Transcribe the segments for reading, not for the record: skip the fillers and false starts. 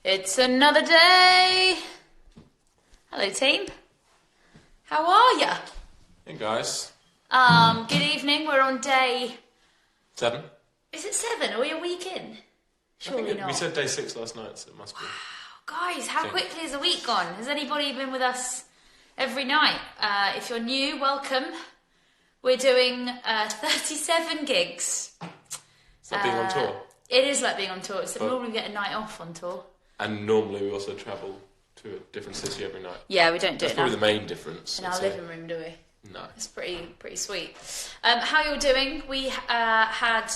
It's another day. Hello, team. How are ya? Hey, guys. Good evening. We're on day... 7. Is it 7 or are you a week in? Surely not. We said day 6 last night, so it must be. Guys, how quickly is a week gone? Has anybody been with us every night? If you're new, welcome. We're doing 37 gigs. It's like being on tour. It is like being on tour. It's normally we get a night off on tour. And normally we also travel to a different city every night. Yeah, we don't do That's it probably now. the main difference. In our living room, do we? No. It's pretty sweet. How you're doing? We had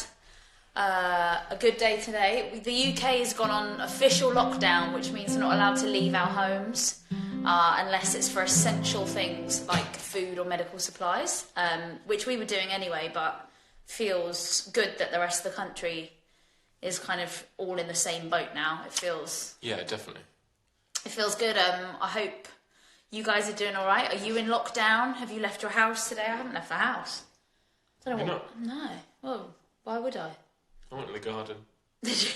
a good day today. The UK has gone on official lockdown, which means we're not allowed to leave our homes unless it's for essential things like food or medical supplies, which we were doing anyway, but feels good that the rest of the country is kind of all in the same boat now. It feels... Yeah, definitely. It feels good. I hope you guys are doing all right. Are you in lockdown? Have you left your house today? I haven't left the house. I don't know. You're not? No. Well, why would I? I went in the garden. Did you?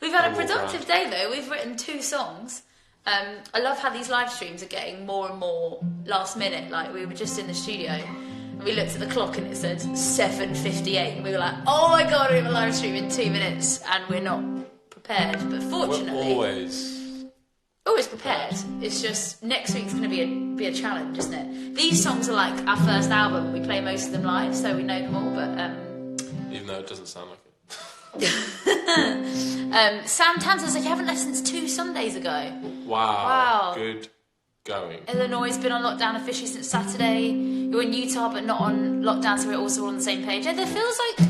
We've had a productive day though. We've written 2 songs. I love how these live streams are getting more and more last minute. Like we were just in the studio and we looked at the clock and it said 7:58 and we were like, oh my god, we have a live stream in 2 minutes and we're not prepared. But fortunately, We're always prepared. It's just next week's going to be a challenge, isn't it? These songs are like our first album. We play most of them live, so we know them all. But even though it doesn't sound like it. Sam Tam says like you haven't left since 2 Sundays ago. Wow. Good going. Illinois has been on lockdown officially since Saturday. You're in Utah, but not on lockdown, so we're also all on the same page. And there feels like,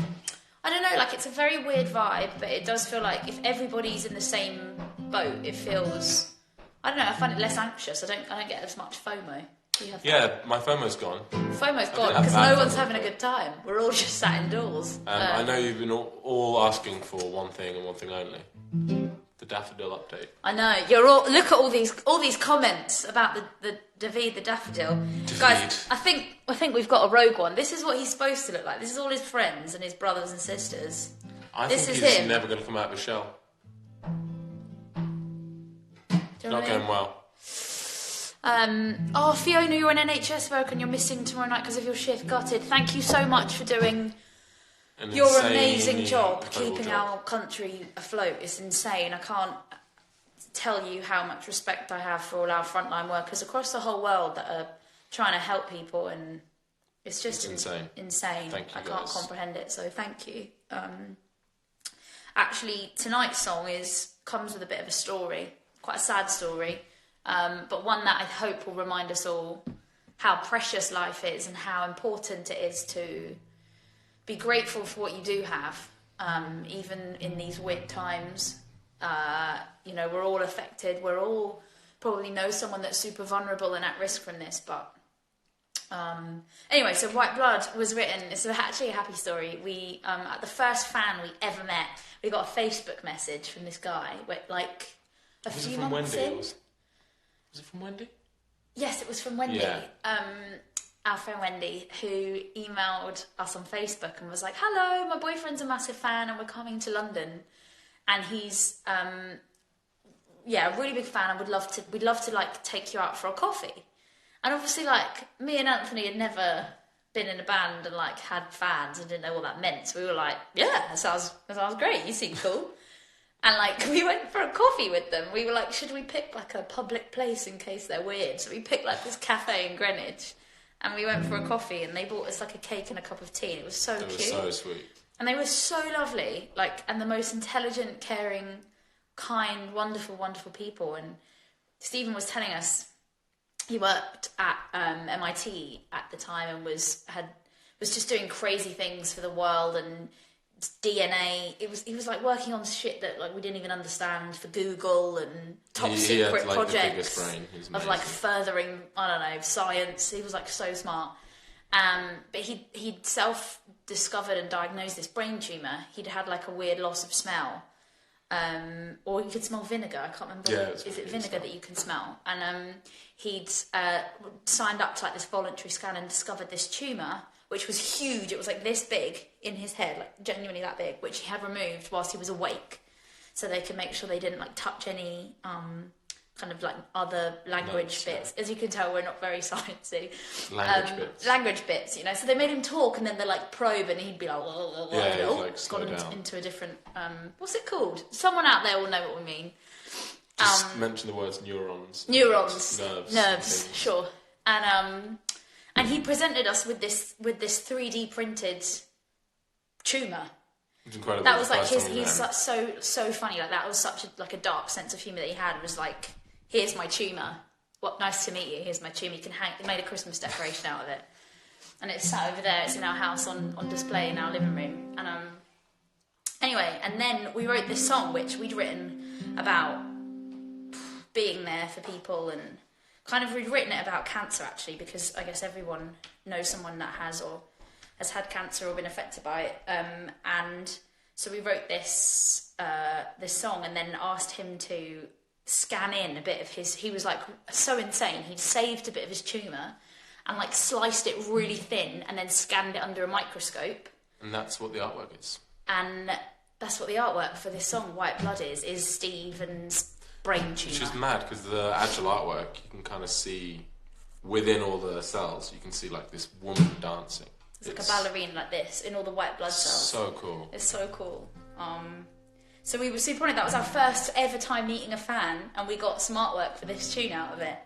I don't know, like it's a very weird vibe, but it does feel like if everybody's in the same boat, it feels. I don't know. I find it less anxious. I don't get as much FOMO. Yeah, my FOMO's gone. FOMO's gone because no one's having a good time. We're all just sat indoors. I know you've been all asking for one thing and one thing only: the daffodil update. I know you're all. Look at all these comments about the David the daffodil. Guys, I think we've got a rogue one. This is what he's supposed to look like. This is all his friends and his brothers and sisters. I this think is he's him. never going to come out of his shell. Not going well. Fiona, you're an NHS worker and you're missing tomorrow night because of your shift. Gutted. Thank you so much for doing your amazing job keeping our country afloat. It's insane. I can't tell you how much respect I have for all our frontline workers across the whole world that are trying to help people, and it's just insane. Thank you, I can't guys. comprehend it, so thank you. Actually, tonight's song comes with a bit of a story, quite a sad story. But one that I hope will remind us all how precious life is and how important it is to be grateful for what you do have, even in these weird times. We're all affected. We're all probably know someone that's super vulnerable and at risk from this. But anyway, so White Blood was written. It's actually a happy story. We at the first fan we ever met, we got a Facebook message from this guy, like a few months in. Was it from Wendy? Yes, it was from Wendy. Yeah. Our friend Wendy, who emailed us on Facebook and was like, hello, my boyfriend's a massive fan and we're coming to London. And he's, a really big fan and we'd love to like take you out for a coffee. And obviously like me and Anthony had never been in a band and like had fans and didn't know what that meant. So we were like, yeah, that sounds great. You seem cool. And, like, we went for a coffee with them. We were like, should we pick, like, a public place in case they're weird? So we picked, like, this cafe in Greenwich. And we went for a coffee, and they bought us, like, a cake and a cup of tea. And it was so cute. It was so sweet. And they were so lovely. Like, and the most intelligent, caring, kind, wonderful, wonderful people. And Stephen was telling us he worked at MIT at the time and was just doing crazy things for the world and DNA. He was like working on shit that like we didn't even understand for Google and top secret like, projects the biggest brain. of like furthering science. He was like so smart. But he'd self-discovered and diagnosed this brain tumor. He'd had like a weird loss of smell, or you could smell vinegar. I can't remember. Yeah, is it vinegar that you can smell? And he'd signed up to like this voluntary scan and discovered this tumor, which was huge. It was like this big in his head, like genuinely that big, which he had removed whilst he was awake. so they could make sure they didn't like touch any kind of like other language bits. As you can tell, we're not very sciencey. Language bits, you know. So they made him talk, and then they like probe, and he'd be like, gone into a different. What's it called? Someone out there will know what we mean. Just mention the words neurons. Nerves. Sure. And he presented us with this 3D printed tumour. It's incredible. That was like he's like so funny. Like that was such a dark sense of humour that he had. It was like, here's my tumour. What nice to meet you. Here's my tumour. You can hang. He made a Christmas decoration out of it, and it's sat over there. It's in our house on display in our living room. And anyway, and then we wrote this song which we'd written about being there for people, and kind of we'd written it about cancer actually, because I guess everyone knows someone that has had cancer or been affected by it, and so we wrote this song and then asked him to scan in a bit of his. He was like so insane. He'd saved a bit of his tumour and like sliced it really thin and then scanned it under a microscope. And that's what the artwork is. And that's what the artwork for this song White Blood is Stephen's brain tumour. Which is mad, because the actual artwork you can kind of see within all the cells. You can see like this woman dancing. It's like a ballerina like this in all the white blood cells. So cool. It's so cool. So we were super honored. That was our first ever time meeting a fan, and we got some artwork for this tune out of it,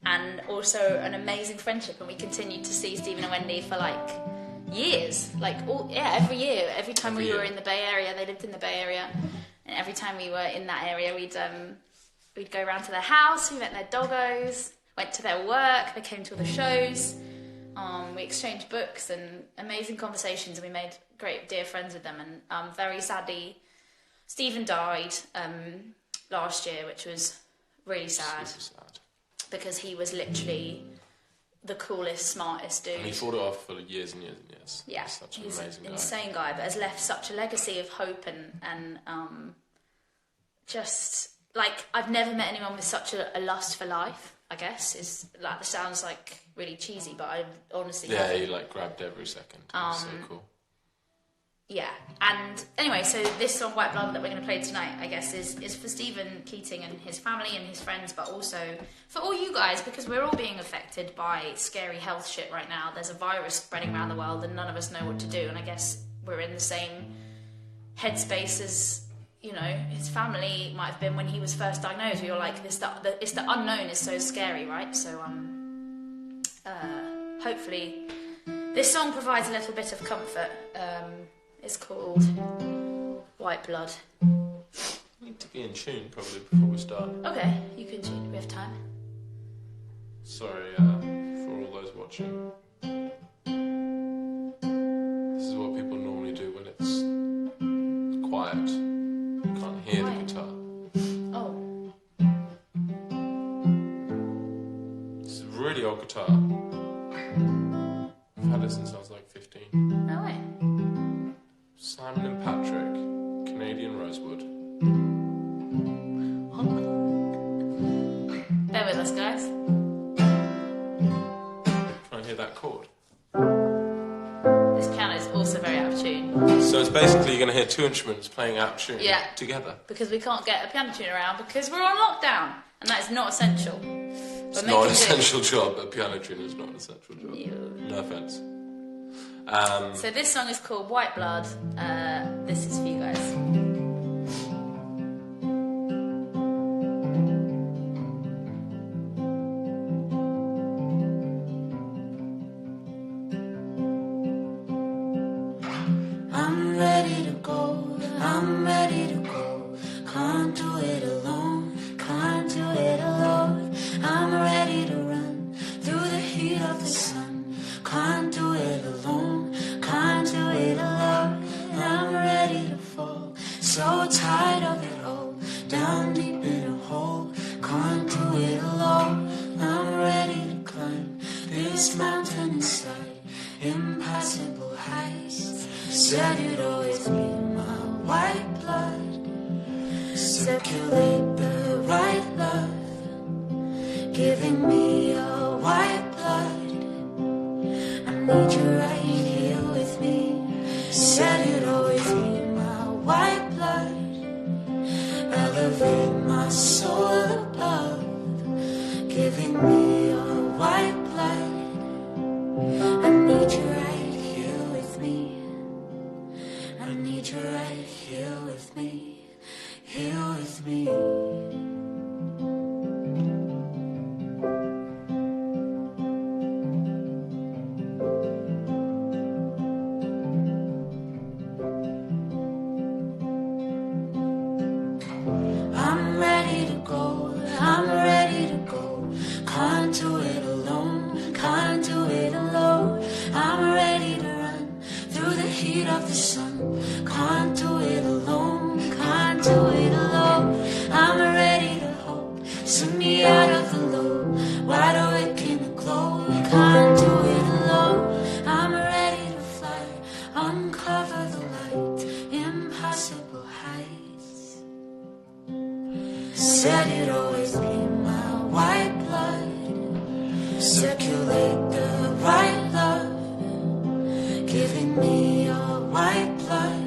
and also an amazing friendship. And we continued to see Stephen and Wendy for like years, every year. Every time we were in the Bay Area, they lived in the Bay Area, and every time we were in that area, we'd go around to their house. We met their doggos, went to their work. They came to all the shows. We exchanged books and amazing conversations, and we made great dear friends with them. And very sadly, Stephen died last year, which was really sad. Super sad. Because he was literally the coolest, smartest dude. And he fought it off for years and years and years. Yeah, such an he's amazing an guy. insane guy, but has left such a legacy of hope and just like I've never met anyone with such a lust for life. I guess is like it sounds like really cheesy, but I honestly he like grabbed every second. It was so cool. Yeah, and anyway, so this song White Blood that we're going to play tonight, I guess, is for Stephen Keating and his family and his friends, but also for all you guys, because we're all being affected by scary health shit right now. There's a virus spreading around the world, and none of us know what to do. And I guess we're in the same headspace as, you know, his family might have been when he was first diagnosed. We were like, it's the unknown is so scary, right? So hopefully this song provides a little bit of comfort. It's called White Blood. We need to be in tune probably before we start. Okay, you can tune. We have time. Sorry for all those watching. This is what people normally do when it's quiet. You can't hear the guitar. Oh. This is a really old guitar. I've had it since I was like 15. No way. Simon and Patrick, Canadian Rosewood. Bear with us, guys. Try and hear that chord. This piano is also very out of tune. So it's basically you're going to hear two instruments playing out of tune together. Because we can't get a piano tuner around because we're on lockdown, and that is not essential. It's not an essential job. A piano tuner is not an essential job. No offense. So this song is called White Blood. This is for you guys. I'm ready to go, I'm ready to go. Can't do it alone, can't do it alone. I'm ready to run through the heat of the sun. Can't do it alone, can't do it alone. I'm ready to fall, so tired of it all. Down deep in a hole, can't do it alone. I'm ready to climb this mountain inside, impassable heights. Said you'd always be my white blood. Circulate the right love, giving me your white blood. I need you right here with me. Said you'd always be my white blood. with me. I'm ready to go, I'm ready to go. Can't do it alone, can't do it alone. I'm ready to run through the heat of the sun. Can't do it alone, can't do it alone. I'm ready to hope, send me out of the low, wide awake in the glow. Can't do it alone. I'm ready to fly, uncover the light, impossible heights. Said it'd always be my white blood, circulate the right love, giving me your white blood.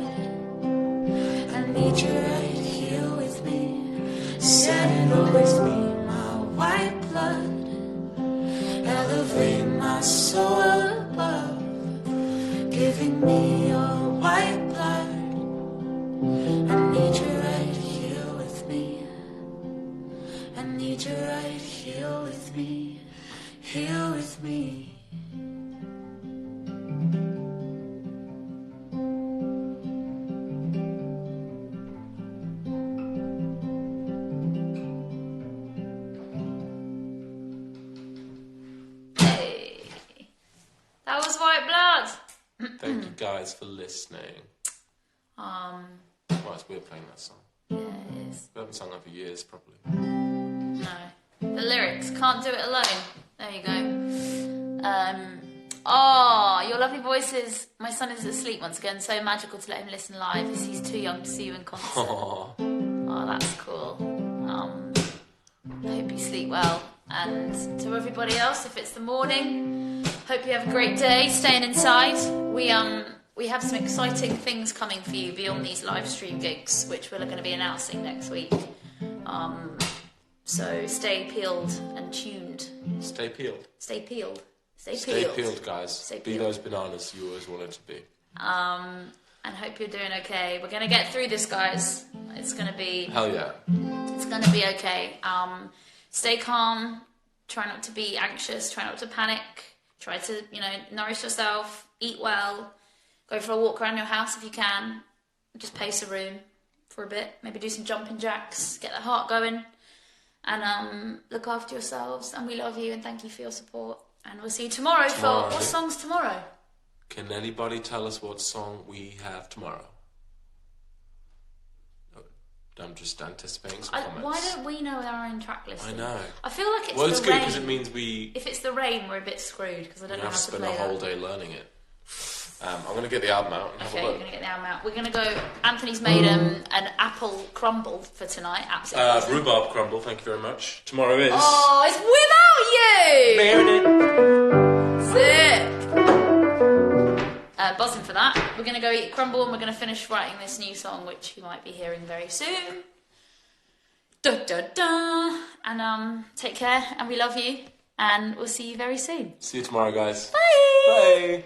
I need you right here with me. Said it'd always be my white blood, elevate my soul above, giving me your white blood. I need you right here with me. I need you right here with me, here with me. Hey. That was White Blood. Thank you guys for listening. Well, it's weird playing that song. Yeah, it is. We haven't sung that for years, probably. No. The lyrics, can't do it alone. There you go. Your lovely voices. My son is asleep once again. So magical to let him listen live as he's too young to see you in concert. Aww. Oh, that's cool. I hope you sleep well. And to everybody else, if it's the morning, hope you have a great day staying inside. We have some exciting things coming for you beyond these live stream gigs, which we're going to be announcing next week. So stay peeled and tuned. Stay peeled. Stay peeled. Stay peeled, guys. Stay Be peeled. those bananas you always wanted to be. And hope you're doing okay. We're going to get through this, guys. It's going to be... Hell yeah. It's going to be okay. Stay calm. Try not to be anxious. Try not to panic. Try to, nourish yourself. Eat well. Go for a walk around your house if you can. Just pace a room for a bit. Maybe do some jumping jacks. Get the heart going. And look after yourselves. And we love you and thank you for your support. And we'll see you tomorrow. For... What song's tomorrow? Can anybody tell us what song we have tomorrow? I'm just anticipating some comments. Why don't we know our own track list? I know. I feel like it's well, it's the good rain. because it means we... If it's the rain, we're a bit screwed because I don't know how to spend play a whole that. day learning it. I'm going to get the album out and have a Okay, look. you're going to get the album out. We're going to go... Anthony's made an apple crumble for tonight. Absolutely awesome. Rhubarb crumble, thank you very much. Tomorrow is... Oh, it's without you! Sick! Buzzing for that. We're going to go eat crumble and we're going to finish writing this new song, which you might be hearing very soon. Da da da! And take care, and we love you, and we'll see you very soon. See you tomorrow, guys. Bye! Bye!